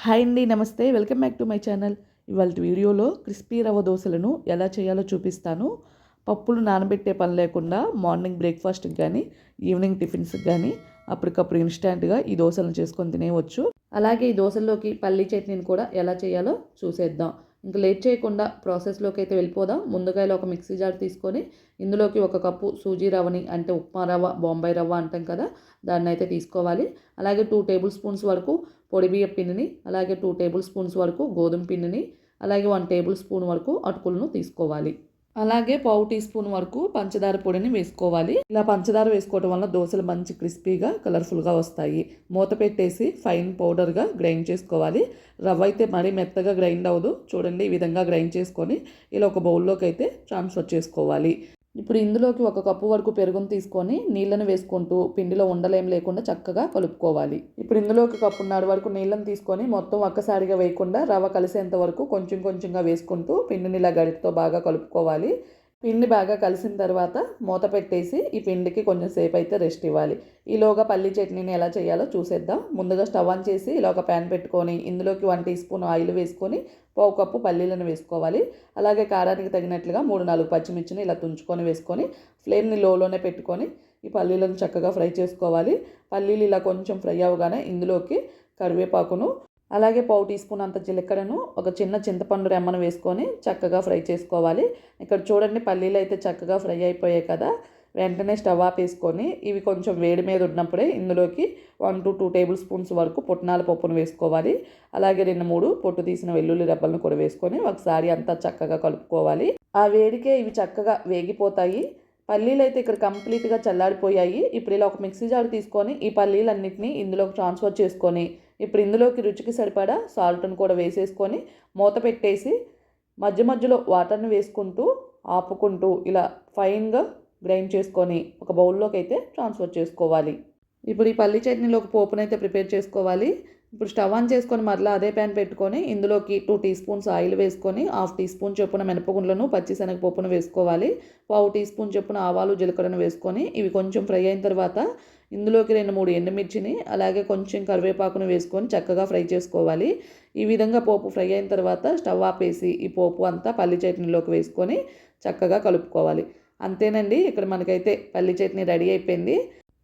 Hi అండి, నమస్తే. Welcome back to my channel. ఇవాళ వీడియోలో క్రిస్పీ రవ్వ దోశలను ఎలా చేయాలో చూపిస్తాను. పప్పులు నానబెట్టే పని లేకుండా మార్నింగ్ బ్రేక్ఫాస్ట్కి కానీ ఈవినింగ్ టిఫిన్స్కి కానీ అప్పటికప్పుడు ఇన్స్టాంట్గా ఈ దోశలను చేసుకొని తినేయవచ్చు. అలాగే ఈ దోశల్లోకి పల్లీ చట్నీని కూడా ఎలా చేయాలో చూసేద్దాం. ఇంకా లేట్ చేయకుండా ప్రాసెస్లోకి అయితే వెళ్ళిపోదాం. ముందుగా ఇలా ఒక మిక్సీ జార్ తీసుకొని ఇందులోకి 1 కప్పు సూజీ రవ్వని, అంటే ఉప్మా రవ్వ, బొంబాయి రవ్వ అంటాం కదా, దాన్ని అయితే తీసుకోవాలి. అలాగే 2 టేబుల్ స్పూన్స్ వరకు పొడి బియ్యం పిండిని, అలాగే 2 టేబుల్ స్పూన్స్ వరకు గోధుమ పిండిని, అలాగే 1 టేబుల్ స్పూన్ వరకు అటుకులను తీసుకోవాలి. అలాగే పావు టీ స్పూన్ వరకు పంచదార పొడిని వేసుకోవాలి. ఇలా పంచదార వేసుకోవడం వల్ల దోశలు మంచి క్రిస్పీగా కలర్ఫుల్గా వస్తాయి. మూత పెట్టేసి ఫైన్ పౌడర్గా గ్రైండ్ చేసుకోవాలి. రవ్వ అయితే మరీ మెత్తగా గ్రైండ్ అవ్వదు. చూడండి, ఈ విధంగా గ్రైండ్ చేసుకొని ఇలా ఒక బౌల్లోకి అయితే ట్రాన్స్ఫర్ చేసుకోవాలి. ఇప్పుడు ఇందులోకి 1 కప్పు వరకు పెరుగును తీసుకొని నీళ్ళను వేసుకుంటూ పిండిలో ఉండలేం లేకుండా చక్కగా కలుపుకోవాలి. ఇప్పుడు ఇందులోకి కప్పున్నర వరకు నీళ్ళను తీసుకొని మొత్తం ఒక్కసారిగా వేయకుండా రవ్వ కలిసేంత వరకు కొంచెం కొంచెంగా వేసుకుంటూ పిండిని ఇలా గరిటతో బాగా కలుపుకోవాలి. పిండి బాగా కలిసిన తర్వాత మూత పెట్టేసి ఈ పిండికి కొంచెం సేపు అయితే రెస్ట్ ఇవ్వాలి. ఈలోగా పల్లీ చట్నీని ఎలా చేయాలో చూసేద్దాం. ముందుగా స్టవ్ ఆన్ చేసి ఇలా ఒక ప్యాన్ పెట్టుకొని ఇందులోకి 1 టీ స్పూన్ ఆయిల్ వేసుకొని పావు కప్పు పల్లీలను వేసుకోవాలి. అలాగే కారానికి తగినట్లుగా 3-4 పచ్చిమిర్చిని ఇలా తుంచుకొని వేసుకొని ఫ్లేమ్ని లోలోనే పెట్టుకొని ఈ పల్లీలను చక్కగా ఫ్రై చేసుకోవాలి. పల్లీలు ఇలా కొంచెం ఫ్రై అవగానే ఇందులోకి కరివేపాకును, అలాగే పావు టీ స్పూన్ అంత జీలకర్రను, ఒక చిన్న చింతపండు రెమ్మను వేసుకొని చక్కగా ఫ్రై చేసుకోవాలి. ఇక్కడ చూడండి, పల్లీలు అయితే చక్కగా ఫ్రై అయిపోయాయి కదా. వెంటనే స్టవ్ ఆపేసుకొని ఇవి కొంచెం వేడి మీద ఉన్నప్పుడే ఇందులోకి 1-2 టేబుల్ స్పూన్స్ వరకు పుట్నాల పప్పును వేసుకోవాలి. అలాగే 2-3 పొట్టు తీసిన వెల్లుల్లి రెబ్బలను కూడా వేసుకొని ఒకసారి అంతా చక్కగా కలుపుకోవాలి. ఆ వేడికే ఇవి చక్కగా వేగిపోతాయి. పల్లీలు అయితే ఇక్కడ కంప్లీట్గా చల్లారిపోయాయి. ఇప్పుడు ఇలా ఒక మిక్సీ జార్ తీసుకొని ఈ పల్లీలన్నింటినీ ఇందులోకి ట్రాన్స్ఫర్ చేసుకొని ఇప్పుడు ఇందులోకి రుచికి సరిపడా సాల్ట్ను కూడా వేసేసుకొని మూత పెట్టేసి మధ్య మధ్యలో వాటర్ని వేసుకుంటూ ఆపుకుంటూ ఇలా ఫైన్గా గ్రైండ్ చేసుకొని ఒక బౌల్లోకి అయితే ట్రాన్స్ఫర్ చేసుకోవాలి. ఇప్పుడు ఈ పల్లీ చట్నీలోకి పోపునైతే ప్రిపేర్ చేసుకోవాలి. ఇప్పుడు స్టవ్ ఆన్ చేసుకొని మరలా అదే ప్యాన్ పెట్టుకొని ఇందులోకి 2 టీ స్పూన్స్ ఆయిల్ వేసుకొని 1/2 టీ స్పూన్ చొప్పున మినపగుండ్లను, పచ్చిశనగపప్పును వేసుకోవాలి. పావు టీ స్పూన్ చొప్పున ఆవాలు, జీలకర్రను వేసుకొని ఇవి కొంచెం ఫ్రై అయిన తర్వాత ఇందులోకి 2-3 ఎండుమిర్చిని, అలాగే కొంచెం కరివేపాకును వేసుకొని చక్కగా ఫ్రై చేసుకోవాలి. ఈ విధంగా పోపు ఫ్రై అయిన తర్వాత స్టవ్ ఆపేసి ఈ పోపు అంతా పల్లీ చట్నీలోకి వేసుకొని చక్కగా కలుపుకోవాలి. అంతేనండి, ఇక్కడ మనకైతే పల్లీ చట్నీ రెడీ అయిపోయింది.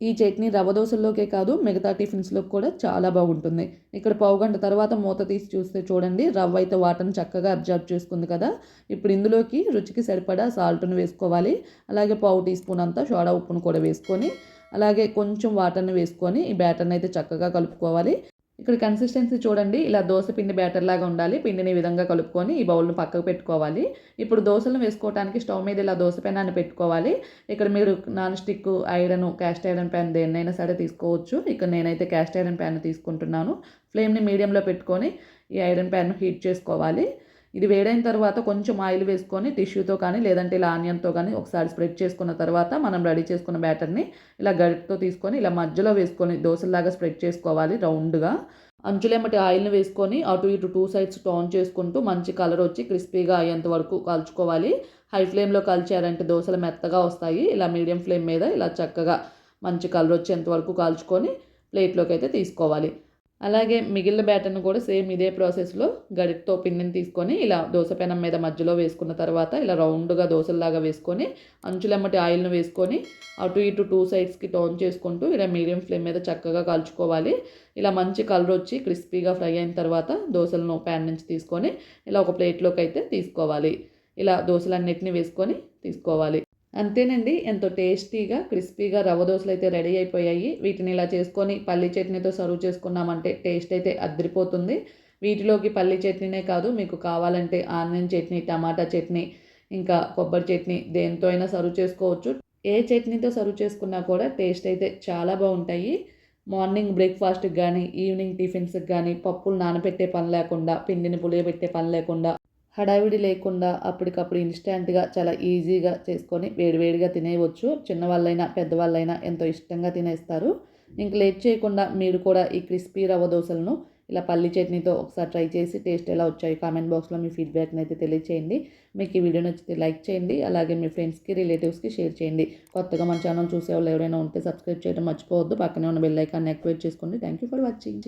ఈ చట్నీ రవ్వ దోశల్లోకే కాదు మిగతా టిఫిన్స్లోకి కూడా చాలా బాగుంటుంది. ఇక్కడ పావుగంట తర్వాత మూత తీసి చూస్తే చూడండి, రవ్వ అయితే వాటర్ని చక్కగా అబ్జర్వ్ చేసుకుంది కదా. ఇప్పుడు ఇందులోకి రుచికి సరిపడా సాల్ట్ను వేసుకోవాలి. అలాగే పావు టీ స్పూన్ అంతా సోడా ఉప్పును కూడా వేసుకొని అలాగే కొంచెం వాటర్ని వేసుకొని ఈ బ్యాటర్ని అయితే చక్కగా కలుపుకోవాలి. ఇక్కడ కన్సిస్టెన్సీ చూడండి, ఇలా దోశ పిండి బ్యాటర్ లాగా ఉండాలి. పిండిని ఈ విధంగా కలుపుకొని ఈ బౌల్ను పక్కకు పెట్టుకోవాలి. ఇప్పుడు దోశలను వేసుకోవడానికి స్టవ్ మీద ఇలా దోశ పెనాన్ని పెట్టుకోవాలి. ఇక్కడ మీరు non stick, iron, cast iron pan దేన్నైనా సరే తీసుకోవచ్చు. ఇక్కడ నేనైతే క్యాస్ట్ ఐరన్ ప్యాన్ తీసుకుంటున్నాను. ఫ్లేమ్ని మీడియంలో పెట్టుకొని ఈ ఐరన్ ప్యాన్ను హీట్ చేసుకోవాలి. ఇది వేడైన తర్వాత కొంచెం ఆయిల్ వేసుకొని టిష్యూతో కానీ లేదంటే ఇలా ఆనియన్తో కానీ ఒకసారి స్ప్రెడ్ చేసుకున్న తర్వాత మనం రెడీ చేసుకున్న బ్యాటర్ని ఇలా గరిటతో తీసుకొని ఇలా మధ్యలో వేసుకొని దోశలాగా స్ప్రెడ్ చేసుకోవాలి రౌండ్గా. అంచులేమటి ఆయిల్ని వేసుకొని అటు ఇటు 2 సైడ్స్ టర్న్ చేసుకుంటూ మంచి కలర్ వచ్చి క్రిస్పీగా అయ్యేంత వరకు కాల్చుకోవాలి. హై ఫ్లేమ్లో కాల్చారంటే దోశలు మెత్తగా వస్తాయి. ఇలా మీడియం ఫ్లేమ్ మీద ఇలా చక్కగా మంచి కలర్ వచ్చేంత వరకు కాల్చుకొని ప్లేట్లోకి అయితే తీసుకోవాలి. అలాగే మిగిలిన బ్యాటర్ను కూడా సేమ్ ఇదే ప్రాసెస్లో గరిటతో పిండిని తీసుకొని ఇలా దోశ పెనం మీద మధ్యలో వేసుకున్న తర్వాత ఇలా రౌండ్గా దోశల్లాగా వేసుకొని అంచులెమ్మటి ఆయిల్ను వేసుకొని అటు ఇటు 2 సైడ్స్కి టర్న్ చేసుకుంటూ ఇలా మీడియం ఫ్లేమ్ మీద చక్కగా కాల్చుకోవాలి. ఇలా మంచి కలర్ వచ్చి క్రిస్పీగా ఫ్రై అయిన తర్వాత దోశలను ప్యాన్ నుంచి తీసుకొని ఇలా ఒక ప్లేట్లోకి అయితే తీసుకోవాలి. ఇలా దోశలన్నిటిని వేసుకొని తీసుకోవాలి. అంతేనండి, ఎంతో టేస్టీగా క్రిస్పీగా రవ్వ దోశలు అయితే రెడీ అయిపోయాయి. వీటిని ఇలా చేసుకొని పల్లీ చట్నీతో సర్వ్ చేసుకున్నామంటే టేస్ట్ అయితే అద్దరిపోతుంది. వీటిలోకి పల్లీ చట్నీనే కాదు, మీకు కావాలంటే ఆనియన్ చట్నీ, టమాటా చట్నీ, ఇంకా కొబ్బరి చట్నీ దేంతో అయినా సర్వ్ చేసుకోవచ్చు. ఏ చట్నీతో సర్వ్ చేసుకున్నా కూడా టేస్ట్ అయితే చాలా బాగుంటాయి. మార్నింగ్ బ్రేక్ఫాస్ట్కి కానీ ఈవినింగ్ టిఫిన్స్కి కానీ పప్పులు నానబెట్టే పని లేకుండా, పిండిని పులియబెట్టే పని లేకుండా, హడావిడి లేకుండా అప్పటికప్పుడు ఇన్స్టాంట్గా చాలా ఈజీగా చేసుకొని వేడివేడిగా తినేయవచ్చు. చిన్నవాళ్ళైనా పెద్దవాళ్ళైనా ఎంతో ఇష్టంగా తినేస్తారు. ఇంక లేట్ చేయకుండా మీరు కూడా ఈ క్రిస్పీ రవ్వ దోశలను ఇలా పల్లీ చట్నీతో ఒకసారి ట్రై చేసి టేస్ట్ ఎలా వచ్చాయి కామెంట్ బాక్స్లో మీ ఫీడ్బ్యాక్ని అయితే తెలియచేయండి. మీకు ఈ వీడియో నచ్చితే లైక్ చేయండి. అలాగే మీ ఫ్రెండ్స్కి, రిలేటివ్స్కి షేర్ చేయండి. కొత్తగా మన ఛానల్ చూసే వాళ్ళు ఎవరైనా ఉంటే సబ్స్క్రైబ్ చేయడం మర్చిపోవద్దు. పక్కనే ఉన్న బెల్ ఐకాన్ని యాక్టివేట్ చేసుకోండి. Thank you for watching.